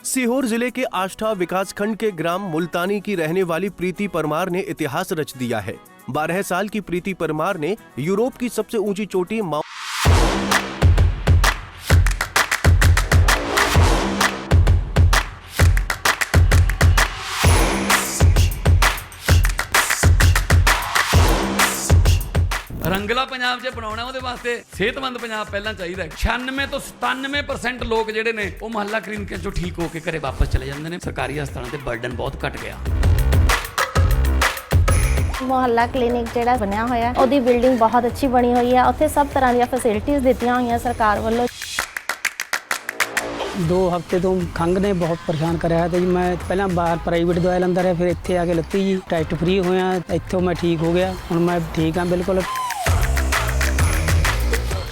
सीहोर जिले के आष्ठा विकासखंड के ग्राम मुल्तानी की रहने वाली प्रीति परमार ने इतिहास रच दिया है। 12 साल की प्रीति परमार ने यूरोप की सबसे ऊंची चोटी रंगला पंजाब जे बनाउणा ਉਹਦੇ ਵਾਸਤੇ ਸਿਹਤਮੰਦ ਪੰਜਾਬ ਪਹਿਲਾਂ ਚਾਹੀਦਾ ਹੈ। 96 ਤੋਂ 97% ਲੋਕ ਜਿਹੜੇ ਨੇ ਉਹ ਮੁਹੱਲਾ ਕਲੀਨਿਕਾਂ ਚੋਂ ਠੀਕ ਹੋ ਕੇ ਘਰੇ ਵਾਪਸ ਚਲੇ ਜਾਂਦੇ ਨੇ। ਸਰਕਾਰੀ ਹਸਪਤਾਲਾਂ ਤੇ ਬਰਡਨ ਬਹੁਤ ਘਟ ਗਿਆ। ਮੁਹੱਲਾ ਕਲੀਨਿਕ ਜਿਹੜਾ ਬਣਿਆ ਹੋਇਆ ਉਹਦੀ ਬਿਲਡਿੰਗ ਬਹੁਤ ਅੱਛੀ ਬਣੀ ਹੋਈ ਹੈ। ਉੱਥੇ ਸਭ ਤਰ੍ਹਾਂ ਦੀਆਂ ਫੈਸਿਲਿਟੀਆਂ ਦਿੱਤੀਆਂ ਹੋਈਆਂ ਸਰਕਾਰ ਵੱਲੋਂ। 2 ਹਫ਼ਤੇ ਤੋਂ ਖੰਘ ਨੇ ਬਹੁਤ ਪਰੇਸ਼ਾਨ ਕਰਿਆ ਤੇ ਜੀ ਮੈਂ ਪਹਿਲਾਂ ਬਾਹਰ ਪ੍ਰਾਈਵੇਟ ਦਵਾਈ ਲੈਂਦਾ ਰਿਹਾ, ਫਿਰ ਇੱਥੇ ਆ ਕੇ ਲੱਤੀ ਜੀ ਟੈਸਟ ਫ੍ਰੀ ਹੋਇਆ, ਇੱਥੋਂ ਮੈਂ ਠੀਕ ਹੋ ਗਿਆ। ਹੁਣ ਮੈਂ ਠੀਕ ਹਾਂ ਬਿਲਕੁਲ।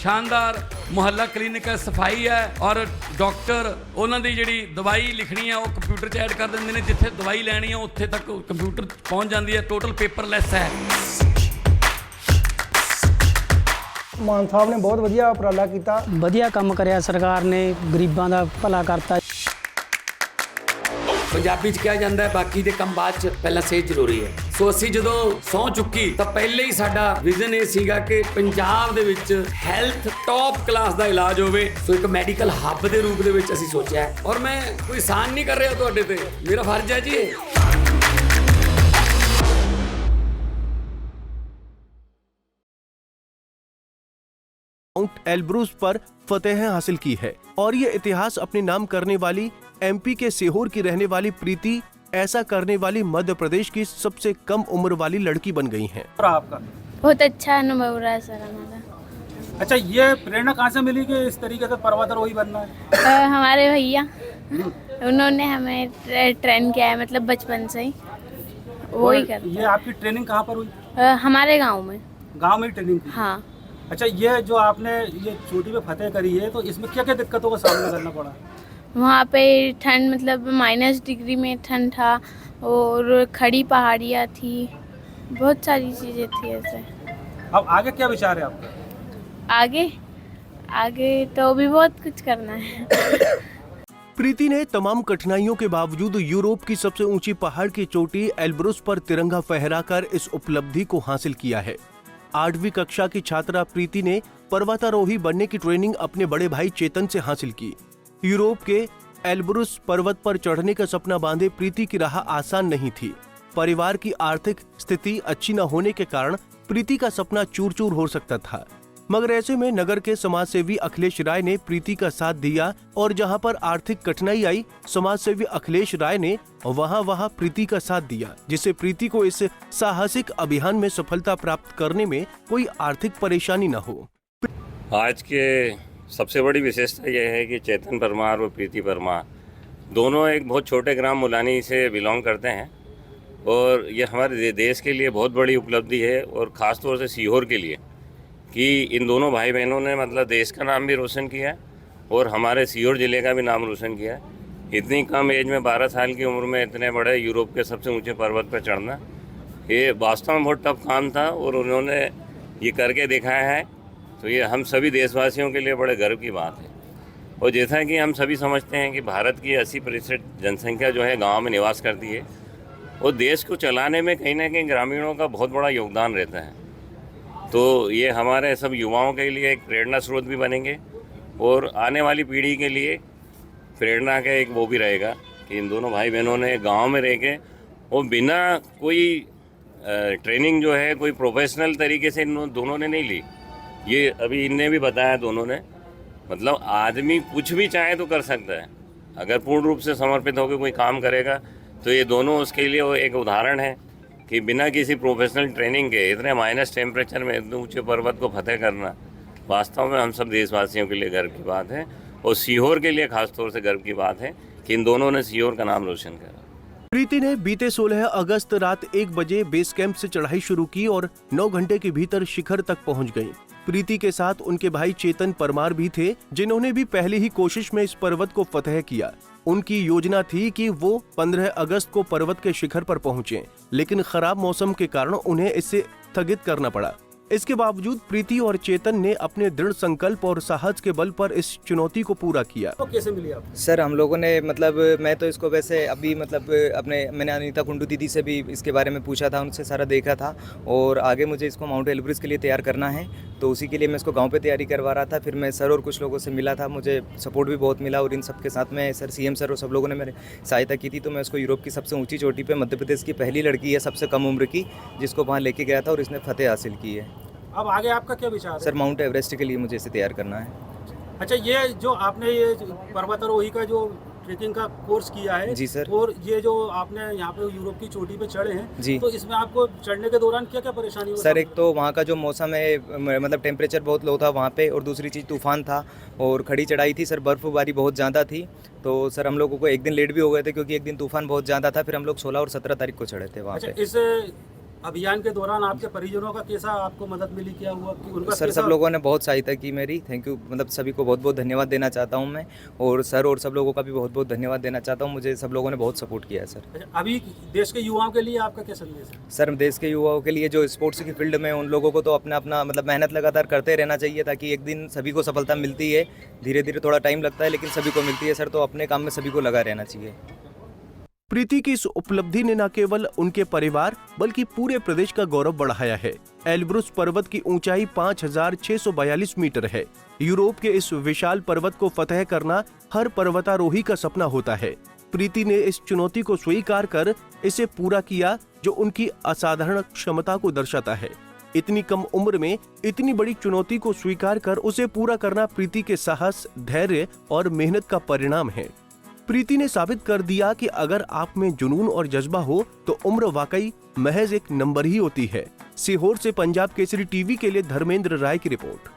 शानदार मुहल्ला क्लिनिक है, सफाई है और डॉक्टर उन्होंने जी दवाई लिखनी है वो कंप्यूटर च ऐड कर देंगे ने। जिथे दवाई लैनी है उत्थे तक कंप्यूटर पहुँच जाती है। टोटल पेपरलैस है। मान साहब ने बहुत वधिया उपराला किया, वधिया काम करिया सरकार ने, गरीबां दा भला करता। पंजाबी च कहा जाता है बाकी दे काम बाद च पहला सेहत जरूरी है। सो असी जो सौं चुकी तो पहले ही साडा विजन ये सीगा कि पंजाब दे विच हैल्थ टॉप क्लास दा इलाज होवे। सो एक मैडिकल हब दे रूप दे विच असी सोचा है और मैं कोई सान नहीं कर रहा तुहाडे ते, मेरा फर्ज है जी। माउंट एल्ब्रूस पर फतेह हासिल की है और ये इतिहास अपने नाम करने वाली एमपी के सीहोर की रहने वाली प्रीति ऐसा करने वाली मध्य प्रदेश की सबसे कम उम्र वाली लड़की बन गई हैं। और आपका बहुत अच्छा अनुभव रहा है सर हमारा। अच्छा, ये प्रेरणा कहाँ से मिली कि इस तरीके से पर्वतारोही बनना है? हमारे भैया उन्होंने हमें ट्रेन किया है, मतलब बचपन से ही वही कर। ये आपकी ट्रेनिंग कहाँ पर हुई? हमारे गांव में। गांव में ही ट्रेनिंग की? हाँ। अच्छा, ये जो आपने ये चोटी पे फतेह करी है तो इसमें क्या क्या दिक्कतों का सामना करना पड़ा? वहाँ पे ठंड, मतलब -डिग्री में ठंड था और खड़ी पहाड़ियाँ थी, बहुत सारी चीज़ें थी ऐसे। अब आगे क्या विचार है आपका? आगे तो भी बहुत कुछ करना है। प्रीति ने तमाम कठिनाइयों के बावजूद यूरोप की सबसे ऊंची पहाड़ की चोटी एल्ब्रूस पर तिरंगा फहराकर इस उपलब्धि को हासिल किया है। 8वीं कक्षा की छात्रा प्रीति ने पर्वतारोही बनने की ट्रेनिंग अपने बड़े भाई चेतन से हासिल की। यूरोप के एल्ब्रूस पर्वत पर चढ़ने का सपना बांधे प्रीति की राह आसान नहीं थी। परिवार की आर्थिक स्थिति अच्छी न होने के कारण प्रीति का सपना चूर चूर हो सकता था, मगर ऐसे में नगर के समाजसेवी अखिलेश राय ने प्रीति का साथ दिया और जहां पर आर्थिक कठिनाई आई, समाजसेवी अखिलेश राय ने वहां प्रीति का साथ दिया, जिससे प्रीति को इस साहसिक अभियान में सफलता प्राप्त करने में कोई आर्थिक परेशानी न हो। आज के सबसे बड़ी विशेषता यह है कि चेतन परमार और प्रीति परमार दोनों एक बहुत छोटे ग्राम मुलानी से बिलोंग करते हैं और ये हमारे देश के लिए बहुत बड़ी उपलब्धि है और ख़ास तौर से सीहोर के लिए कि इन दोनों भाई बहनों ने मतलब देश का नाम भी रोशन किया और हमारे सीहोर ज़िले का भी नाम रोशन किया। इतनी कम एज में 12 साल की उम्र में इतने बड़े यूरोप के सबसे ऊंचे पर्वत पर चढ़ना, ये वास्तव में बहुत टफ काम था और उन्होंने ये करके दिखाया है। तो ये हम सभी देशवासियों के लिए बड़े गर्व की बात है। और जैसा कि हम सभी समझते हैं कि भारत की 80% जनसंख्या जो है गाँव में निवास करती है और देश को चलाने में कहीं ना कहीं ग्रामीणों का बहुत बड़ा योगदान रहता है। तो ये हमारे सब युवाओं के लिए एक प्रेरणा स्रोत भी बनेंगे और आने वाली पीढ़ी के लिए प्रेरणा का एक वो भी रहेगा कि इन दोनों भाई बहनों ने गांव में रह के और बिना कोई ट्रेनिंग जो है कोई प्रोफेशनल तरीके से इन दोनों ने नहीं ली। ये अभी इनने भी बताया दोनों ने, मतलब आदमी कुछ भी चाहे तो कर सकता है अगर पूर्ण रूप से समर्पित होकर कोई काम करेगा। तो ये दोनों उसके लिए वो एक उदाहरण है कि बिना किसी प्रोफेशनल ट्रेनिंग के इतने माइनस टेम्परेचर में इतने ऊंचे पर्वत को फतेह करना वास्तव में हम सब देशवासियों के लिए गर्व की बात है और सीहोर के लिए खास तौर से गर्व की बात है कि इन दोनों ने सीहोर का नाम रोशन करा। प्रीति ने बीते 16 अगस्त रात 1 बजे बेस कैंप से चढ़ाई शुरू की और 9 घंटे के भीतर शिखर तक पहुंच गई। प्रीति के साथ उनके भाई चेतन परमार भी थे, जिन्होंने भी पहली ही कोशिश में इस पर्वत को फतेह किया। उनकी योजना थी कि वो 15 अगस्त को पर्वत के शिखर पर पहुंचे, लेकिन खराब मौसम के कारण उन्हें इससे स्थगित करना पड़ा। इसके बावजूद प्रीति और चेतन ने अपने दृढ़ संकल्प और साहस के बल पर इस चुनौती को पूरा किया। तो कैसे मिली आप? सर हम लोगों ने मैं तो इसको वैसे अभी मैंने अनीता कुंडू दीदी से भी इसके बारे में पूछा था, उनसे सारा देखा था और आगे मुझे इसको माउंट एल्ब्रुस के लिए तैयार करना है, तो उसी के लिए मैं इसको गांव पे तैयारी करवा रहा था। फिर मैं सर और कुछ लोगों से मिला था, मुझे सपोर्ट भी बहुत मिला और इन सब के साथ में सर सीएम सर और सब लोगों ने मेरी सहायता की थी। तो मैं इसको यूरोप की सबसे ऊंची चोटी पे, मध्य प्रदेश की पहली लड़की है सबसे कम उम्र की जिसको वहाँ लेके गया था और इसने फतेह हासिल की है। अब आगे आपका क्या विचार है? सर माउंट एवरेस्ट के लिए मुझे इसे तैयार करना है। अच्छा, ये जो आपने ये पर्वतारोही का जो ट्रेकिंग का कोर्स किया है जी सर, और ये जो आपने यहाँ पे यूरोप की चोटी पे चढ़े हैं जी, तो इसमें आपको चढ़ने के दौरान क्या क्या परेशानी हुई? सर एक तो वहाँ का जो मौसम है टेम्परेचर बहुत लो था वहाँ पे, और दूसरी चीज़ तूफान था और खड़ी चढ़ाई थी सर, बर्फबारी बहुत ज़्यादा थी। तो सर हम लोगों को एक दिन लेट भी हो गए थे क्योंकि एक दिन तूफान बहुत ज़्यादा था। फिर हम लोग 16 और 17 तारीख को चढ़े थे वहाँ पे। इस अभियान के दौरान आपके परिजनों का कैसा आपको मदद मिली, क्या हुआ कि उनका सर कैसा? सब लोगों ने बहुत सहायता की मेरी, थैंक यू, सभी को बहुत बहुत धन्यवाद देना चाहता हूँ मैं, और सर और सब लोगों का भी बहुत बहुत धन्यवाद देना चाहता हूँ, मुझे सब लोगों ने बहुत सपोर्ट किया है सर। अच्छा, अभी देश के युवाओं के लिए आपका क्या संदेश है? सर देश के युवाओं के लिए जो स्पोर्ट्स की फील्ड में उन लोगों को तो अपना मेहनत लगातार करते रहना चाहिए ताकि एक दिन सभी को सफलता मिलती है। धीरे धीरे थोड़ा टाइम लगता है लेकिन सभी को मिलती है सर, तो अपने काम में सभी को लगा रहना चाहिए। प्रीति की इस उपलब्धि ने न केवल उनके परिवार बल्कि पूरे प्रदेश का गौरव बढ़ाया है। एल्ब्रुस पर्वत की ऊंचाई 5,642 मीटर है। यूरोप के इस विशाल पर्वत को फतह करना हर पर्वतारोही का सपना होता है। प्रीति ने इस चुनौती को स्वीकार कर इसे पूरा किया, जो उनकी असाधारण क्षमता को दर्शाता है। इतनी कम उम्र में इतनी बड़ी चुनौती को स्वीकार कर उसे पूरा करना प्रीति के साहस, धैर्य और मेहनत का परिणाम है। प्रीति ने साबित कर दिया कि अगर आप में जुनून और जज्बा हो तो उम्र वाकई महज एक नंबर ही होती है। सीहोर से पंजाब केसरी टीवी के लिए धर्मेंद्र राय की रिपोर्ट।